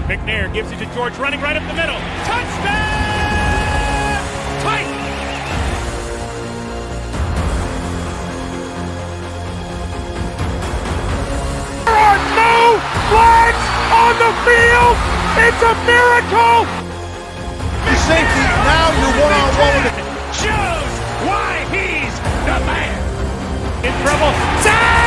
McNair gives it to George, running right up the middle. Touchdown! Titans! There are no flags on the field! It's a miracle! Safety, now you're one-on-one with it. Shows why he's the man! In trouble. Sack!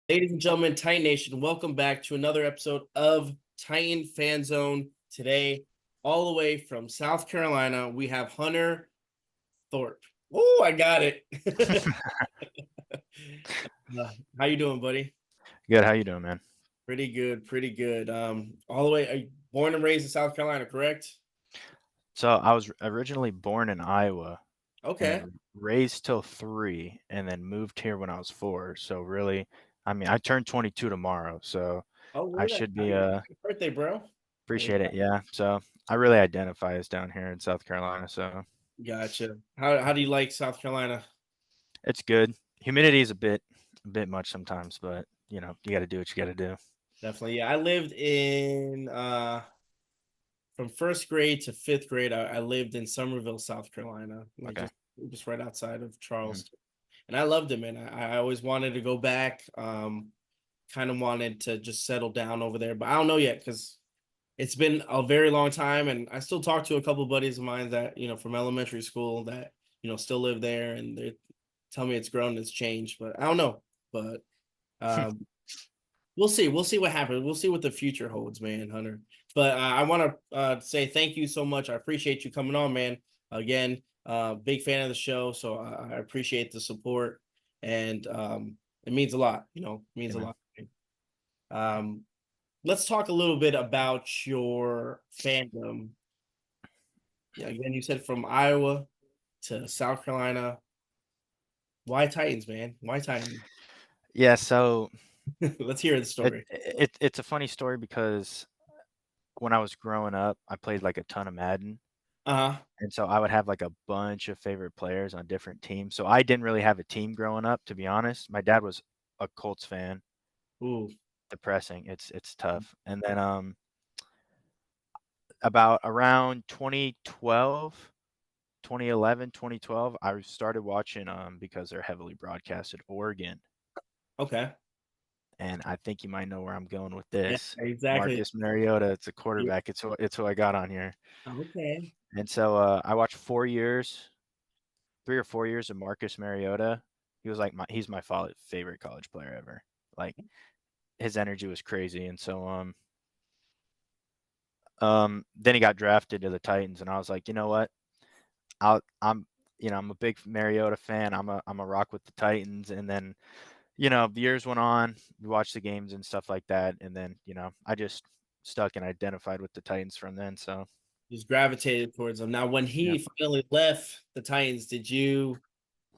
Ladies and gentlemen, Titan Nation, welcome back to another episode of Titan Fan Zone. Today, all the way from South Carolina, we have Hunter Thorpe. Oh, I got it. How you doing, buddy? Good. How you doing, man? Pretty good, pretty good. All the way, are you born and raised in South Carolina, correct? So I was originally born in Iowa Okay. and raised till 3 and then moved here when I was 4. So really, I mean, I turned 22 tomorrow, so Oh, I should be happy birthday, bro. appreciate it. Yeah. So I really identify as down here in South Carolina, so Gotcha. How do you like South Carolina? it's good. Humidity is a bit much sometimes, but you know, you got to do what you got to do. Definitely. Yeah, I lived in from first grade to fifth grade. I lived in Summerville, South Carolina, like Okay. just right outside of Charleston. And I loved it, man. I always wanted to go back. Kind of wanted to just settle down over there, but I don't know yet because it's been a very long time. And I still talk to a couple of buddies of mine that, from elementary school that, still live there, and they tell me it's grown and it's changed, but I don't know. But we'll see. We'll see what happens. We'll see what the future holds, man, Hunter. But I want to say thank you so much. I appreciate you coming on, man. Again, big fan of the show, so I appreciate the support, and it means a lot. It means a lot. Let's talk a little bit about your fandom. Yeah, again, you said from Iowa to South Carolina. Why Titans, man? Why Titans? Yeah, so Let's hear the story. it's a funny story because when I was growing up, I played like a ton of Madden. Uh-huh. And so I would have like a bunch of favorite players on different teams. So I didn't really have a team growing up, to be honest. My dad was a Colts fan. Ooh. Depressing. It's tough. And then about around 2012, 2011, 2012, I started watching because they're heavily broadcasted Oregon. Okay. And I think you might know where I'm going with Yeah, this. exactly. Marcus Mariota, it's a quarterback. It's who I got on here. Okay. And so I watched 3 or 4 years of Marcus Mariota. He was like he's my favorite college player ever. Like his energy was crazy. And so then he got drafted to the Titans, and I was like, you know what? I'm a big Mariota fan. I'm a rock with the Titans. And then, the years went on, we watched the games and stuff like that, and then, I just stuck and identified with the Titans from then. So Just gravitated towards him. Now, when he yeah. finally left the Titans, did you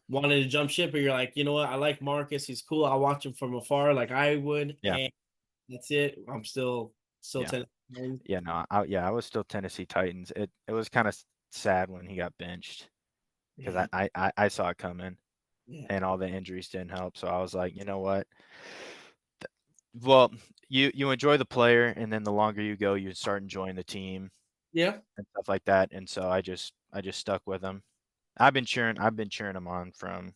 wanted to jump ship, or you're like, you know what? I like Marcus. He's cool. I'll watch him from afar, like I would. Yeah. And that's it. I'm still Yeah. Tennessee. Yeah, no, I was still Tennessee Titans. It was kind of sad when he got benched because Yeah. I saw it coming, Yeah. and all the injuries didn't help. So I was like, you know what? Well, you enjoy the player, and then the longer you go, you start enjoying the team Yeah. and stuff like that. And so I just stuck with him. I've been cheering him on from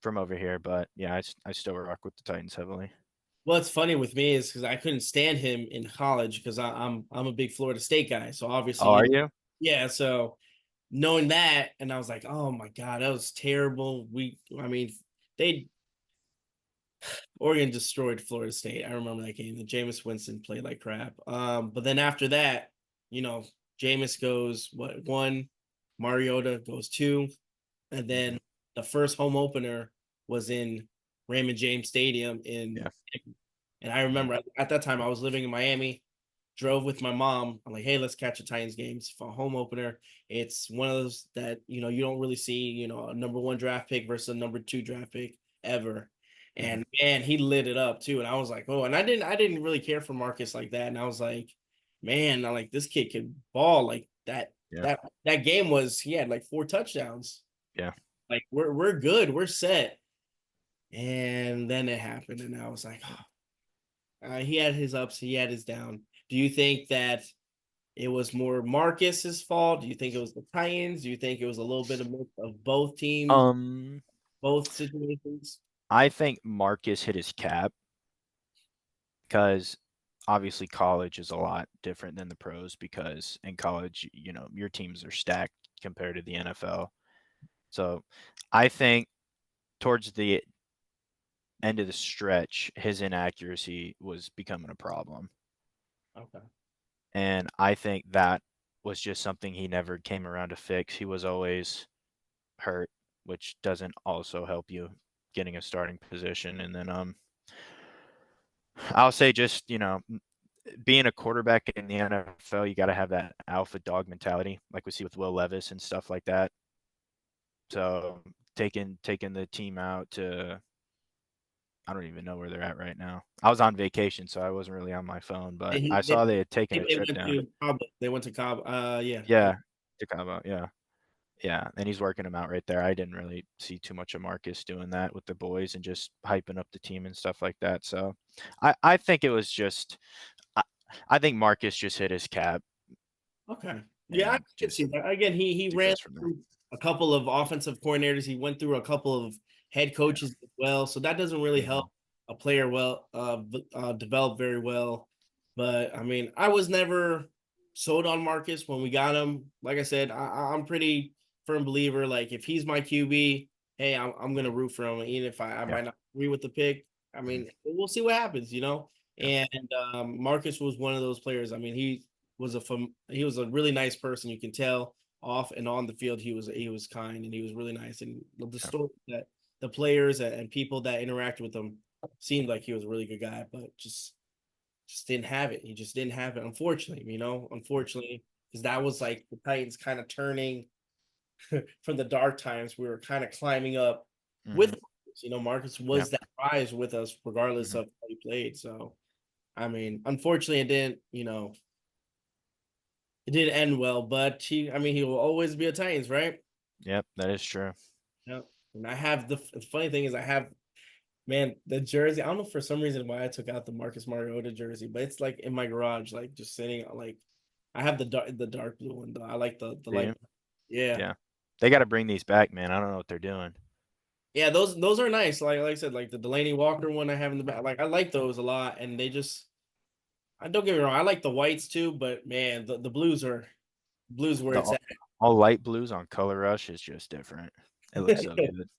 over here, but yeah, I still rock with the Titans heavily. What's funny with me is because I couldn't stand him in college because I'm a big Florida State guy. So obviously, Oh, are you? yeah. So knowing that, and I was like, oh my God, that was terrible. Oregon destroyed Florida State. I remember that game. The Jameis Winston played like crap. But then after that, Jameis goes 1, Mariota goes 2, and then the first home opener was in Raymond James Stadium Yeah. and I remember at that time I was living in Miami, drove with my mom. I'm like, hey, let's catch a Titans games for a home opener. It's one of those that, you don't really see, a number 1 draft pick versus a number 2 draft pick ever. And man, he lit it up too. And I was like, oh, and I didn't really care for Marcus like that. And I was like, man, I like this kid could ball. Like that Yeah. that game was he had like 4 touchdowns. Yeah. Like we're good, we're set. And then it happened, and I was like, he had his ups, he had his down. Do you think that it was more Marcus's fault? Do you think it was the Titans? Do you think it was a little bit of both teams, Um, both situations? I think Marcus hit his cap because obviously college is a lot different than the pros because in college, your teams are stacked compared to the NFL. So I think towards the end of the stretch, his inaccuracy was becoming a problem. Okay. And I think that was just something he never came around to fix. He was always hurt, which doesn't also help you getting a starting position. And then I'll say just, being a quarterback in the NFL, you got to have that alpha dog mentality, like we see with Will Levis and stuff like that. So taking the team out to, I don't even know where they're at right now. I was on vacation, so I wasn't really on my phone, but I saw they had taken a They trip went down. to Cabo. They went to Cabo. Yeah. Yeah, to Cabo. Yeah, yeah, and he's working them out right there. I didn't really see too much of Marcus doing that with the boys and just hyping up the team and stuff like that. So, I think it was just, I, I think Marcus just hit his cap Okay. Yeah, I and can see just that. Again, he it ran goes from there. through a couple of offensive coordinators. He went through a couple of head coaches as well. So that doesn't really Mhm. help a player develop very well. But I mean, I was never sold on Marcus when we got him. Like I said, I'm pretty firm believer. Like if he's my QB, hey, I'm gonna root for him, even if I Yeah. might not agree with the pick. I Mhm. mean, we'll see what happens. Yeah. And Marcus was one of those players. I mean, he was a really nice person. You can tell off and on the field he was kind and he was really nice. And the Yeah. story that the players and people that interact with him seemed like he was a really good guy, but just didn't have it. He just didn't have it. Unfortunately, because that was like the Titans kind of turning from the dark times. We were kind of climbing up with Mhm. Marcus. Marcus Yeah. was that rise with us regardless Mhm. of how he played. So I mean, unfortunately, it didn't. It didn't end well, but he will always be a Titans, right? Yep, that is true. Yep. And I have the funny thing is I have, man, the jersey. I don't know for some reason why I took out the Marcus Mariota jersey, but it's like in my garage, like just sitting like I have the dark blue one though. I like the Do light. you? Yeah. Yeah. They got to bring these back, man. I don't know what they're doing. Yeah, those are nice. Like I said, like the Delaney Walker one I have in the back. Like I like those a lot. And they just I don't get me wrong, I like the whites too, but man, the blues where The it's all, at. all light blues on Color Rush is just different. It looks so good.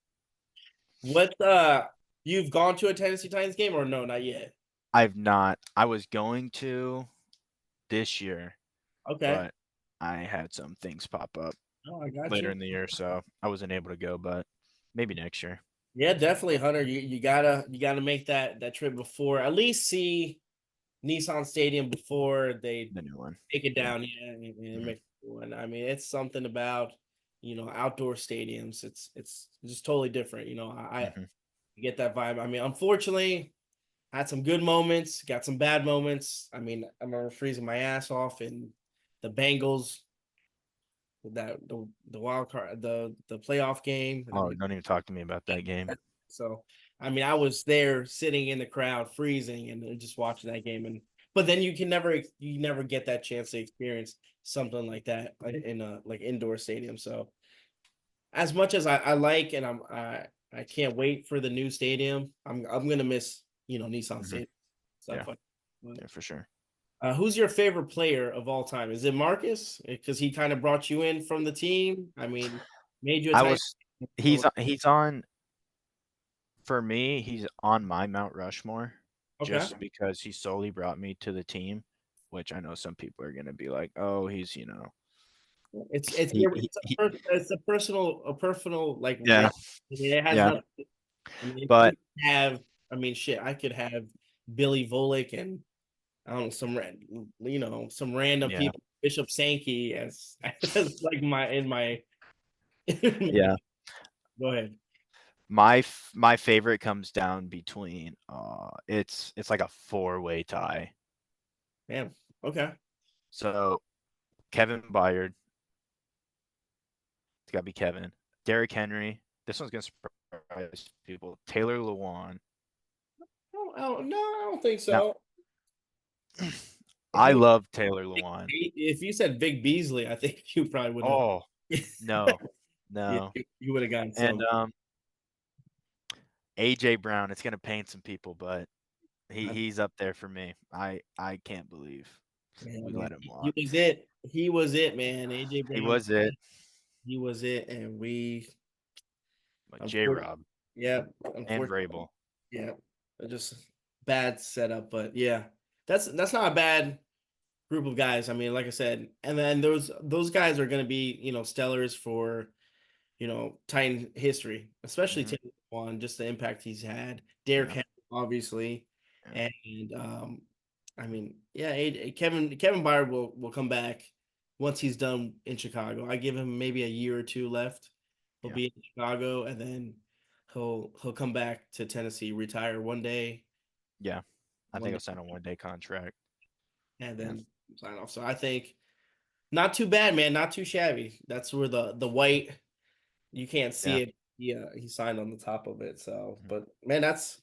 What you've gone to a Tennessee Titans game or no, not yet? I've not. I was going to this year, Okay. but I had some things pop up Oh, I got later you. in the year, so I wasn't able to go, but maybe next year, Yeah, definitely, Hunter. You gotta make that trip before at least see Nissan Stadium before they the new one. take it Yeah. down. Yeah, and Mhm. make one. I mean, it's something about outdoor stadiums. It's just totally different. I Mhm. get that vibe. I mean, unfortunately, had some good moments, got some bad moments. I mean, I remember freezing my ass off in the Bengals that the wild card the playoff game. I Oh, mean, don't even talk to me about that game. so I mean, I was there sitting in the crowd, freezing, and just watching that game. And but then you never get that chance to experience something like that in a like indoor stadium. So as much as I like and I can't wait for the new stadium, I'm gonna miss Nissan Mhm. Stadium stuff Yeah, like. But, yeah, for sure. who's your favorite player of all time? Is it Marcus? Because he kind of brought you in from the team. I mean, made you a I tight. was he's on for me, he's on my Mount Rushmore Okay. just because he solely brought me to the team, which I know some people are gonna be like, "Oh, he's, It's it's he, your he, he it's a personal like yeah, it has yeah." nothing. I mean, if you But have, I mean, shit, I could have Billy Volek and I don't know some random yeah, people, Bishop Sankey as like my. yeah. Go ahead, My favorite comes down between it's like a four-way tie. man. Okay, So Kevin Byard, It's got to be Kevin. Derrick Henry. This one's gonna surprise people. Taylor Lewan. No, I don't think Now, so. If I you love Taylor Lewan. if you said Vic Beasley, I think you probably would have. Oh no, Yeah, no. you would have gotten And some. AJ Brown. It's gonna pain some people, but I he's up there for me. I can't believe Man, I we mean, let him he walk. was it. He was it, man. AJ He Brown, was it. he was it, and we, But J unfortunately, Rob yeah, and unfortunately, Vrabel. yeah, just bad setup. But yeah, that's not a bad group of guys. I mean, like I said, and then those guys are going to be stellars for Titan history, especially Mhm. Taylor Swan, just the impact he's had. Derrick Yeah, Henry, obviously, yeah, and I mean, yeah, Kevin Byard will come back once he's done in Chicago. I give him maybe a year or two left. He'll yeah, be in Chicago, and then he'll come back to Tennessee, retire yeah. I one think day, I'll sign a 1-day contract. and Yeah, then sign off. So I think not too bad, man. Not too shabby. That's where the white you can't see yeah. it. Yeah, he signed on the top of it. So, Mhm. but man, it's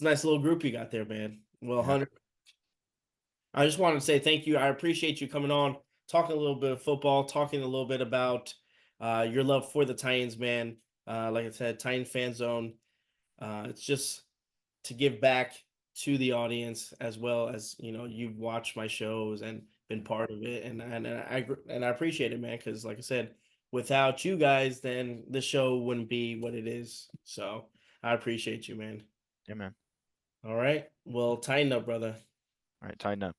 a nice little group you got there, man. Well, Yeah, Hunter, I just wanted to say thank you. I appreciate you coming on, talking a little bit of football, talking a little bit about your love for the Titans, man. Like I said, Titan fan zone. It's just to give back to the audience as well as you've watched my shows and been part of it, and I appreciate it, man. Because like I said, without you guys, then the show wouldn't be what it is. So I appreciate you, man. yeah, man. All right, well, tighten up, brother. All right, tighten up.